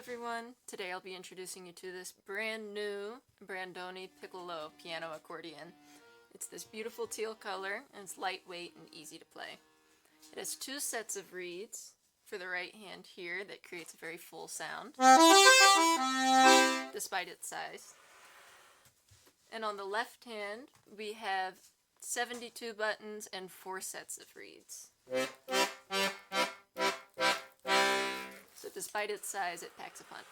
everyone! Today I'll be introducing you to this brand new Brandoni Piccolo piano accordion. It's this beautiful teal color and it's lightweight and easy to play. It has two sets of reeds for the right hand here that creates a very full sound despite its size. And on the left hand we have 72 buttons and 4 sets of reeds. So despite its size, it packs a punch.